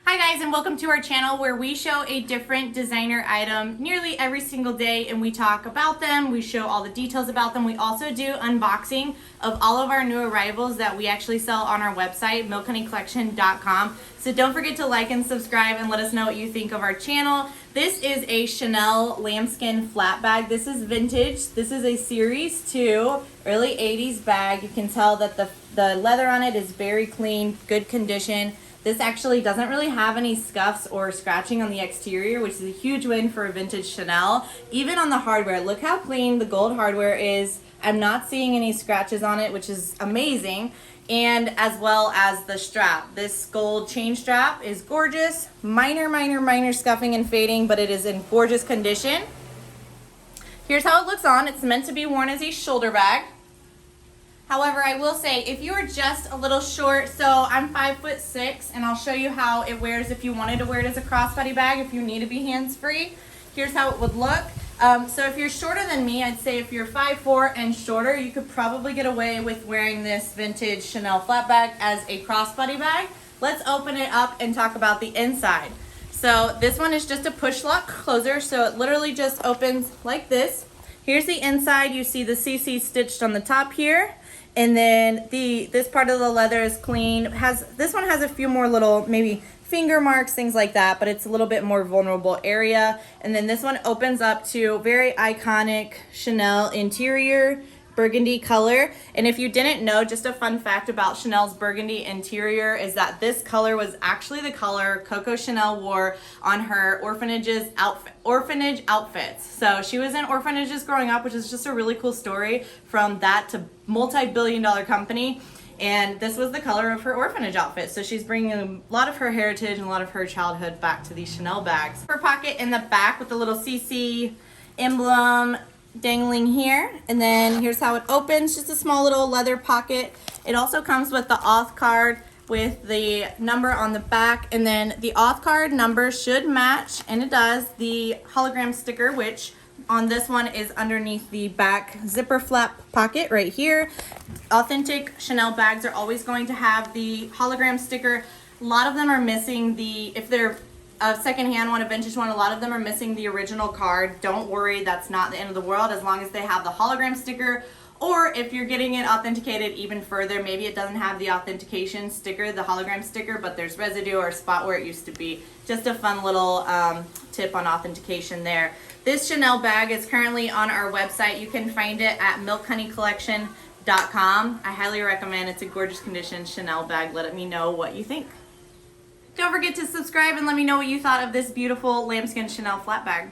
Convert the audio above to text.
Hi guys, and welcome to our channel where we show a different designer item nearly every single day, and we talk about them, we show all the details about them. We also do unboxing of all of our new arrivals that we actually sell on our website, milkhoneycollection.com. So don't forget to like and subscribe and let us know what you think of our channel. This is a Chanel lambskin flat bag. This is vintage. This is a series 2 early 80s bag. You can tell that the leather on it is very clean, good condition. This actually doesn't really have any scuffs or scratching on the exterior, which is a huge win for a vintage Chanel. Even on the hardware, look how clean the gold hardware is. I'm not seeing any scratches on it, which is amazing. And as well as the strap. This gold chain strap is gorgeous. Minor scuffing and fading, but it is in gorgeous condition. Here's how it looks on. It's meant to be worn as a shoulder bag. However, I will say, if you are just a little short, so I'm 5'6", and I'll show you how it wears if you wanted to wear it as a crossbody bag, if you need to be hands-free. Here's how it would look. So if you're shorter than me, I'd say if you're 5'4" and shorter, you could probably get away with wearing this vintage Chanel flat bag as a crossbody bag. Let's open it up and talk about the inside. So this one is just a push lock closer, so it literally just opens like this. Here's the inside. You see the CC stitched on the top here. And then this part of the leather is clean. This one has a few more little maybe finger marks, things like that, but it's a little bit more vulnerable area. And then this one opens up to very iconic Chanel interior, burgundy color. And if you didn't know, just a fun fact about Chanel's burgundy interior is that this color was actually the color Coco Chanel wore on her orphanage outfits. So she was in orphanages growing up, which is just a really cool story, from that to multi-billion-dollar company. And this was the color of her orphanage outfit. So she's bringing a lot of her heritage and a lot of her childhood back to these Chanel bags. Her pocket in the back with the little CC emblem dangling here, and then here's how it opens. Just a small little leather pocket. It also comes with the auth card with the number on the back, and then the auth card number should match, and it does, the hologram sticker, which on this one is underneath the back zipper flap pocket right here. Authentic Chanel bags are always going to have the hologram sticker. A lot of them are missing if they're a secondhand one, a vintage one, a lot of them are missing the original card. Don't worry, that's not the end of the world as long as they have the hologram sticker. Or if you're getting it authenticated even further, maybe it doesn't have the authentication sticker, the hologram sticker, but there's residue or a spot where it used to be. Just a fun little tip on authentication there. This Chanel bag is currently on our website. You can find it at milkhoneycollection.com. I highly recommend. It's a gorgeous condition Chanel bag. Let me know what you think. Don't forget to subscribe and let me know what you thought of this beautiful lambskin Chanel flat bag.